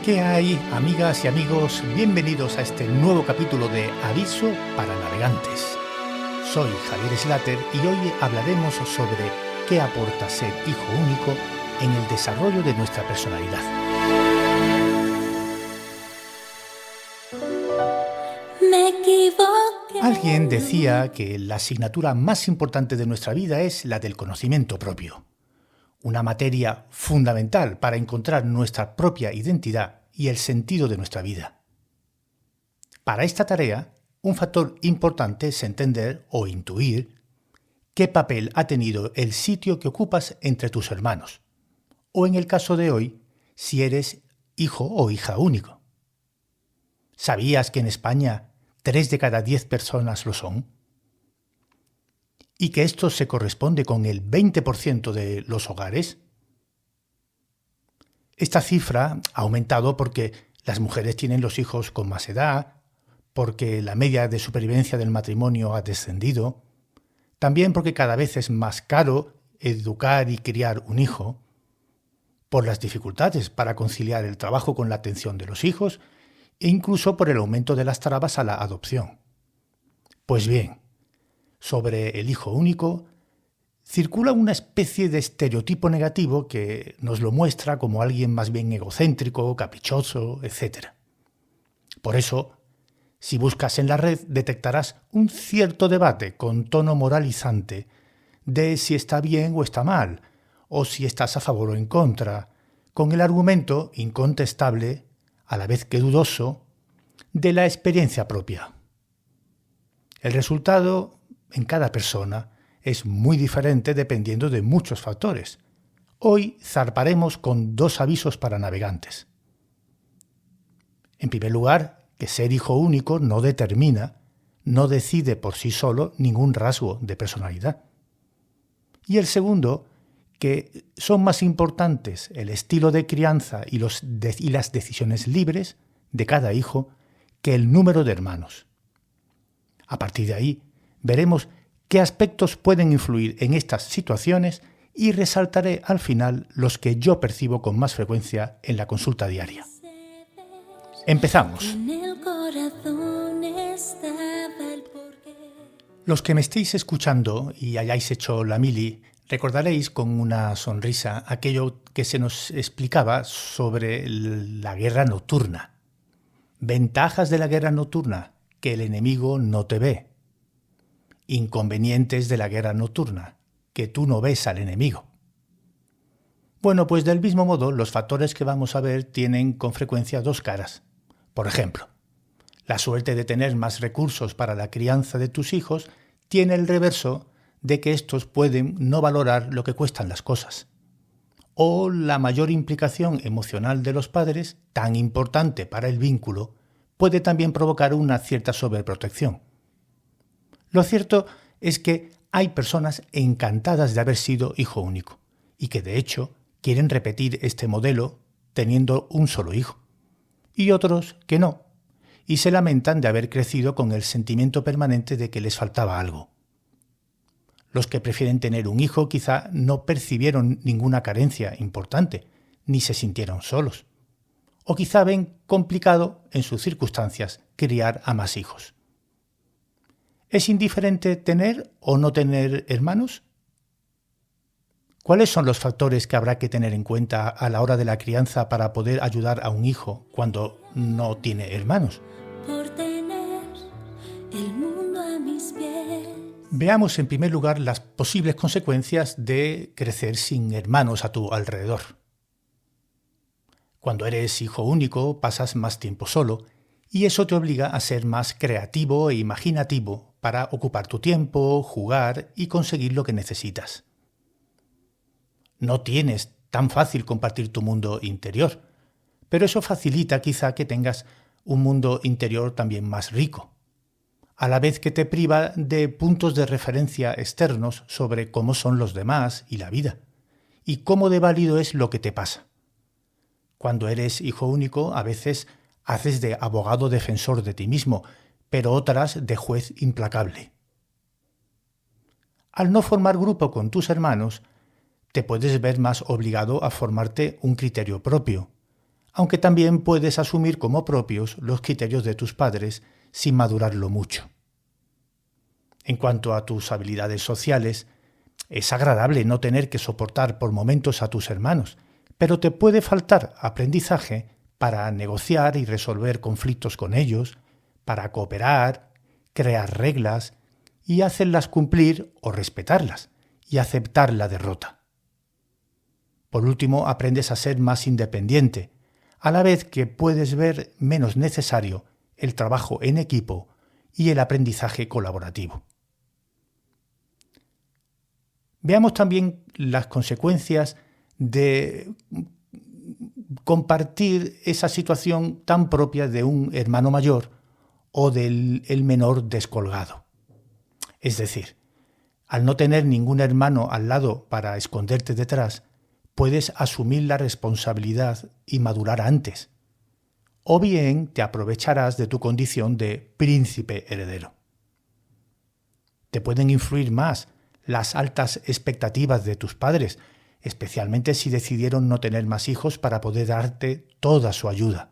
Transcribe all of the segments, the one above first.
¿Qué hay, amigas y amigos? Bienvenidos a este nuevo capítulo de Aviso para Navegantes. Soy Javier Slater y hoy hablaremos sobre qué aporta ser hijo único en el desarrollo de nuestra personalidad. Alguien decía que la asignatura más importante de nuestra vida es la del conocimiento propio, una materia fundamental para encontrar nuestra propia identidad y el sentido de nuestra vida. Para esta tarea, un factor importante es entender o intuir qué papel ha tenido el sitio que ocupas entre tus hermanos, o en el caso de hoy, si eres hijo o hija único. ¿Sabías que en España 3 de cada 10 personas lo son? ¿Y que esto se corresponde con el 20% de los hogares? Esta cifra ha aumentado porque las mujeres tienen los hijos con más edad, porque la media de supervivencia del matrimonio ha descendido, también porque cada vez es más caro educar y criar un hijo, por las dificultades para conciliar el trabajo con la atención de los hijos e incluso por el aumento de las trabas a la adopción. Pues bien, sobre el hijo único, circula una especie de estereotipo negativo que nos lo muestra como alguien más bien egocéntrico, caprichoso, etc. Por eso, si buscas en la red, detectarás un cierto debate con tono moralizante de si está bien o está mal, o si estás a favor o en contra, con el argumento incontestable, a la vez que dudoso, de la experiencia propia. El resultado en cada persona es muy diferente dependiendo de muchos factores. Hoy zarparemos con 2 avisos para navegantes. En primer lugar, que ser hijo único no determina, no decide por sí solo ningún rasgo de personalidad. Y el segundo, que son más importantes el estilo de crianza y las decisiones libres de cada hijo que el número de hermanos. A partir de ahí, veremos qué aspectos pueden influir en estas situaciones y resaltaré al final los que yo percibo con más frecuencia en la consulta diaria. Empezamos. Los que me estéis escuchando y hayáis hecho la mili, recordaréis con una sonrisa aquello que se nos explicaba sobre la guerra nocturna. Ventajas de la guerra nocturna: que el enemigo no te ve. Inconvenientes de la guerra nocturna: que tú no ves al enemigo. Bueno, pues del mismo modo, los factores que vamos a ver tienen con frecuencia 2 caras. Por ejemplo, la suerte de tener más recursos para la crianza de tus hijos tiene el reverso de que estos pueden no valorar lo que cuestan las cosas. O la mayor implicación emocional de los padres, tan importante para el vínculo, puede también provocar una cierta sobreprotección. Lo cierto es que hay personas encantadas de haber sido hijo único y que de hecho quieren repetir este modelo teniendo un solo hijo, y otros que no, y se lamentan de haber crecido con el sentimiento permanente de que les faltaba algo. Los que prefieren tener un hijo quizá no percibieron ninguna carencia importante, ni se sintieron solos, o quizá ven complicado en sus circunstancias criar a más hijos. ¿Es indiferente tener o no tener hermanos? ¿Cuáles son los factores que habrá que tener en cuenta a la hora de la crianza para poder ayudar a un hijo cuando no tiene hermanos? Veamos en primer lugar las posibles consecuencias de crecer sin hermanos a tu alrededor. Cuando eres hijo único, pasas más tiempo solo y eso te obliga a ser más creativo e imaginativo para ocupar tu tiempo, jugar y conseguir lo que necesitas. No tienes tan fácil compartir tu mundo interior, pero eso facilita quizá que tengas un mundo interior también más rico, a la vez que te priva de puntos de referencia externos sobre cómo son los demás y la vida, y cómo de válido es lo que te pasa. Cuando eres hijo único, a veces haces de abogado defensor de ti mismo, pero otras de juez implacable. Al no formar grupo con tus hermanos, te puedes ver más obligado a formarte un criterio propio, aunque también puedes asumir como propios los criterios de tus padres sin madurarlo mucho. En cuanto a tus habilidades sociales, es agradable no tener que soportar por momentos a tus hermanos, pero te puede faltar aprendizaje para negociar y resolver conflictos con ellos, para cooperar, crear reglas y hacerlas cumplir o respetarlas y aceptar la derrota. Por último, aprendes a ser más independiente, a la vez que puedes ver menos necesario el trabajo en equipo y el aprendizaje colaborativo. Veamos también las consecuencias de compartir esa situación tan propia de un hermano mayor o del menor descolgado. Es decir, al no tener ningún hermano al lado para esconderte detrás, puedes asumir la responsabilidad y madurar antes. O bien te aprovecharás de tu condición de príncipe heredero. Te pueden influir más las altas expectativas de tus padres, especialmente si decidieron no tener más hijos para poder darte toda su ayuda.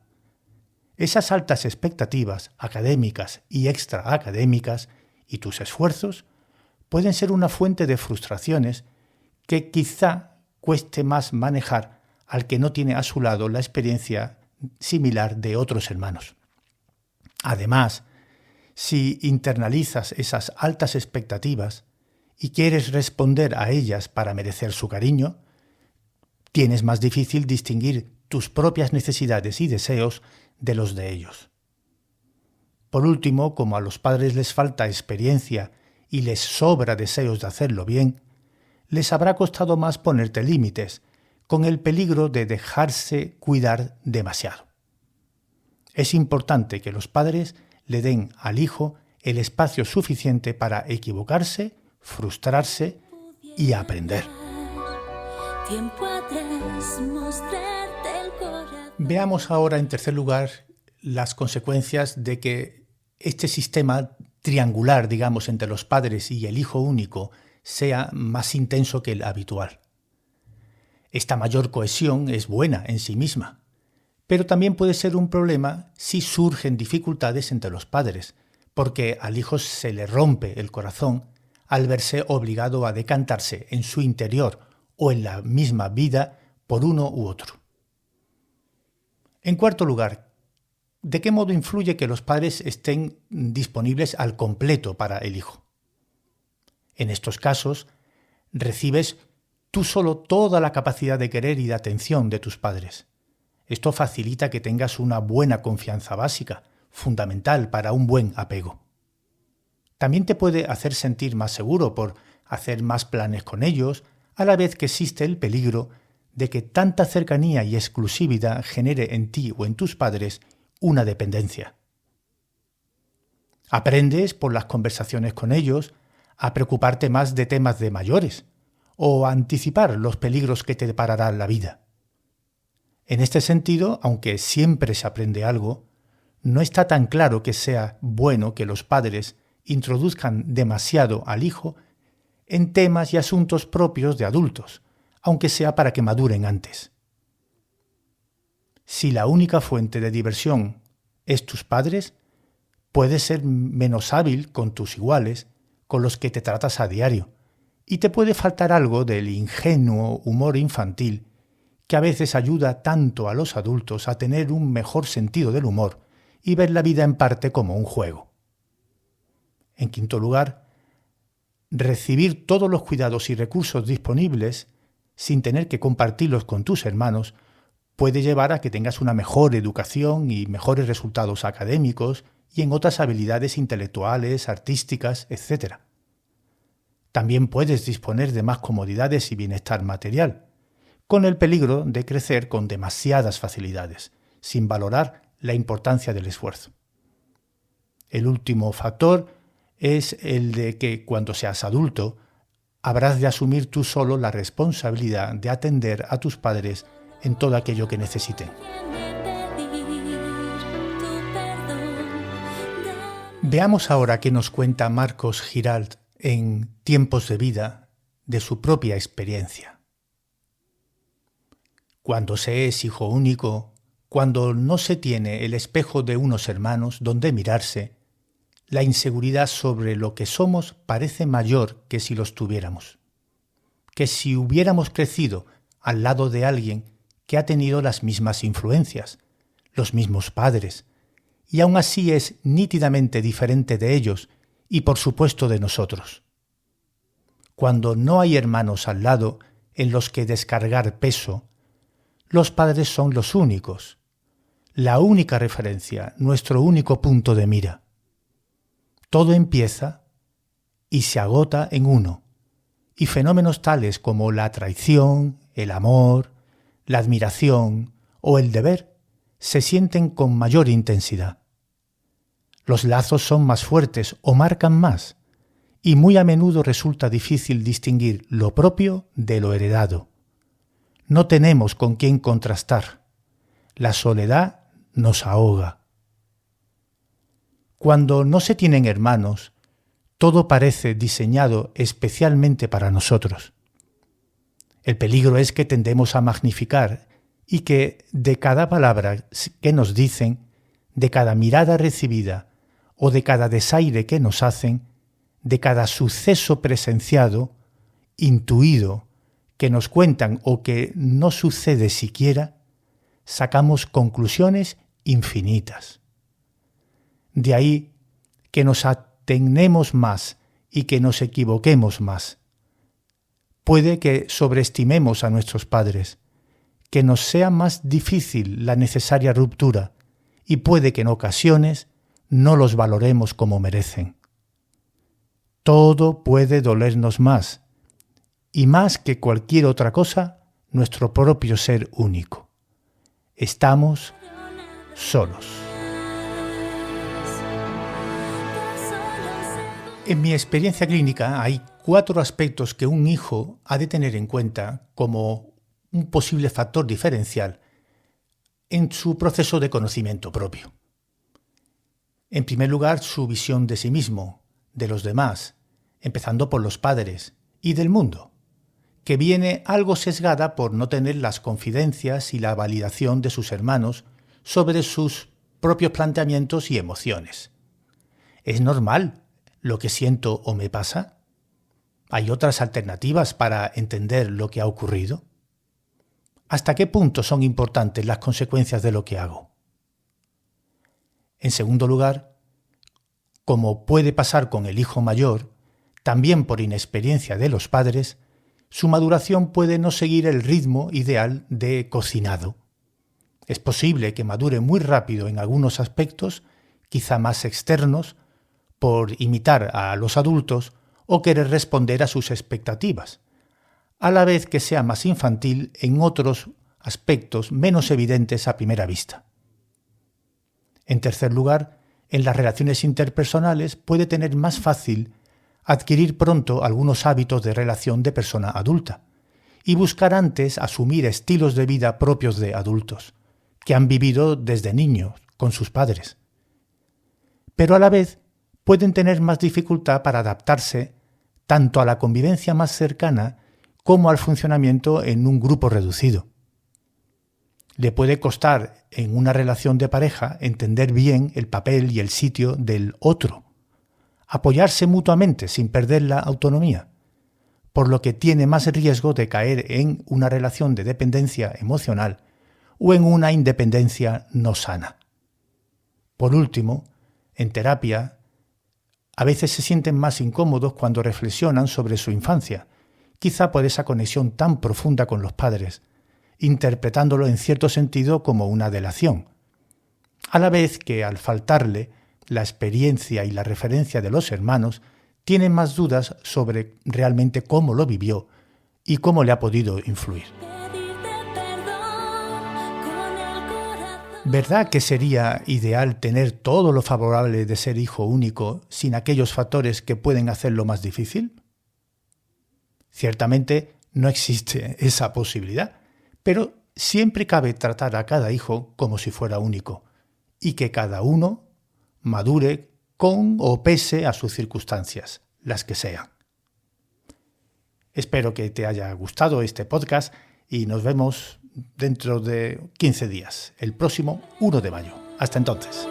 Esas altas expectativas académicas y extraacadémicas y tus esfuerzos pueden ser una fuente de frustraciones que quizá cueste más manejar al que no tiene a su lado la experiencia similar de otros hermanos. Además, si internalizas esas altas expectativas y quieres responder a ellas para merecer su cariño, tienes más difícil distinguir tus propias necesidades y deseos de los de ellos. Por último, como a los padres les falta experiencia y les sobra deseos de hacerlo bien, les habrá costado más ponerte límites, con el peligro de dejarse cuidar demasiado. Es importante que los padres le den al hijo el espacio suficiente para equivocarse, frustrarse y aprender. Veamos ahora, en tercer lugar, las consecuencias de que este sistema triangular, digamos, entre los padres y el hijo único sea más intenso que el habitual. Esta mayor cohesión es buena en sí misma, pero también puede ser un problema si surgen dificultades entre los padres, porque al hijo se le rompe el corazón al verse obligado a decantarse en su interior o en la misma vida por uno u otro. En cuarto lugar, ¿de qué modo influye que los padres estén disponibles al completo para el hijo? En estos casos, recibes tú solo toda la capacidad de querer y de atención de tus padres. Esto facilita que tengas una buena confianza básica, fundamental para un buen apego. También te puede hacer sentir más seguro por hacer más planes con ellos, a la vez que existe el peligro de que tanta cercanía y exclusividad genere en ti o en tus padres una dependencia. Aprendes, por las conversaciones con ellos, a preocuparte más de temas de mayores o a anticipar los peligros que te deparará la vida. En este sentido, aunque siempre se aprende algo, no está tan claro que sea bueno que los padres introduzcan demasiado al hijo en temas y asuntos propios de adultos, aunque sea para que maduren antes. Si la única fuente de diversión es tus padres, puedes ser menos hábil con tus iguales, con los que te tratas a diario, y te puede faltar algo del ingenuo humor infantil que a veces ayuda tanto a los adultos a tener un mejor sentido del humor y ver la vida en parte como un juego. En quinto lugar, recibir todos los cuidados y recursos disponibles sin tener que compartirlos con tus hermanos puede llevar a que tengas una mejor educación y mejores resultados académicos y en otras habilidades intelectuales, artísticas, etc. También puedes disponer de más comodidades y bienestar material, con el peligro de crecer con demasiadas facilidades, sin valorar la importancia del esfuerzo. El último factor es el de que cuando seas adulto, habrás de asumir tú solo la responsabilidad de atender a tus padres en todo aquello que necesiten. Veamos ahora qué nos cuenta Marcos Giralt en Tiempos de vida de su propia experiencia. Cuando se es hijo único, cuando no se tiene el espejo de unos hermanos donde mirarse, la inseguridad sobre lo que somos parece mayor que si los tuviéramos, que si hubiéramos crecido al lado de alguien que ha tenido las mismas influencias, los mismos padres, y aún así es nítidamente diferente de ellos y por supuesto de nosotros. Cuando no hay hermanos al lado en los que descargar peso, los padres son los únicos, la única referencia, nuestro único punto de mira. Todo empieza y se agota en uno, y fenómenos tales como la traición, el amor, la admiración o el deber se sienten con mayor intensidad. Los lazos son más fuertes o marcan más, y muy a menudo resulta difícil distinguir lo propio de lo heredado. No tenemos con quién contrastar. La soledad nos ahoga. Cuando no se tienen hermanos, todo parece diseñado especialmente para nosotros. El peligro es que tendemos a magnificar y que de cada palabra que nos dicen, de cada mirada recibida o de cada desaire que nos hacen, de cada suceso presenciado, intuido, que nos cuentan o que no sucede siquiera, sacamos conclusiones infinitas. De ahí que nos atenemos más y que nos equivoquemos más. Puede que sobreestimemos a nuestros padres, que nos sea más difícil la necesaria ruptura y puede que en ocasiones no los valoremos como merecen. Todo puede dolernos más, y más que cualquier otra cosa, nuestro propio ser único. Estamos solos. En mi experiencia clínica hay 4 aspectos que un hijo ha de tener en cuenta como un posible factor diferencial en su proceso de conocimiento propio. En primer lugar, su visión de sí mismo, de los demás, empezando por los padres y del mundo, que viene algo sesgada por no tener las confidencias y la validación de sus hermanos sobre sus propios planteamientos y emociones. ¿Es normal lo que siento o me pasa? ¿Hay otras alternativas para entender lo que ha ocurrido? ¿Hasta qué punto son importantes las consecuencias de lo que hago? En segundo lugar, como puede pasar con el hijo mayor, también por inexperiencia de los padres, su maduración puede no seguir el ritmo ideal de cocinado. Es posible que madure muy rápido en algunos aspectos, quizá más externos, por imitar a los adultos o querer responder a sus expectativas, a la vez que sea más infantil en otros aspectos menos evidentes a primera vista. En tercer lugar, en las relaciones interpersonales puede tener más fácil adquirir pronto algunos hábitos de relación de persona adulta y buscar antes asumir estilos de vida propios de adultos, que han vivido desde niños con sus padres. Pero a la vez pueden tener más dificultad para adaptarse tanto a la convivencia más cercana como al funcionamiento en un grupo reducido. Le puede costar en una relación de pareja entender bien el papel y el sitio del otro, apoyarse mutuamente sin perder la autonomía, por lo que tiene más riesgo de caer en una relación de dependencia emocional o en una independencia no sana. Por último, en terapia, a veces se sienten más incómodos cuando reflexionan sobre su infancia, quizá por esa conexión tan profunda con los padres, interpretándolo en cierto sentido como una delación, a la vez que al faltarle la experiencia y la referencia de los hermanos, tienen más dudas sobre realmente cómo lo vivió y cómo le ha podido influir. ¿Verdad que sería ideal tener todo lo favorable de ser hijo único sin aquellos factores que pueden hacerlo más difícil? Ciertamente no existe esa posibilidad, pero siempre cabe tratar a cada hijo como si fuera único y que cada uno madure con o pese a sus circunstancias, las que sean. Espero que te haya gustado este podcast y nos vemos dentro de 15 días, el próximo 1 de mayo. Hasta entonces.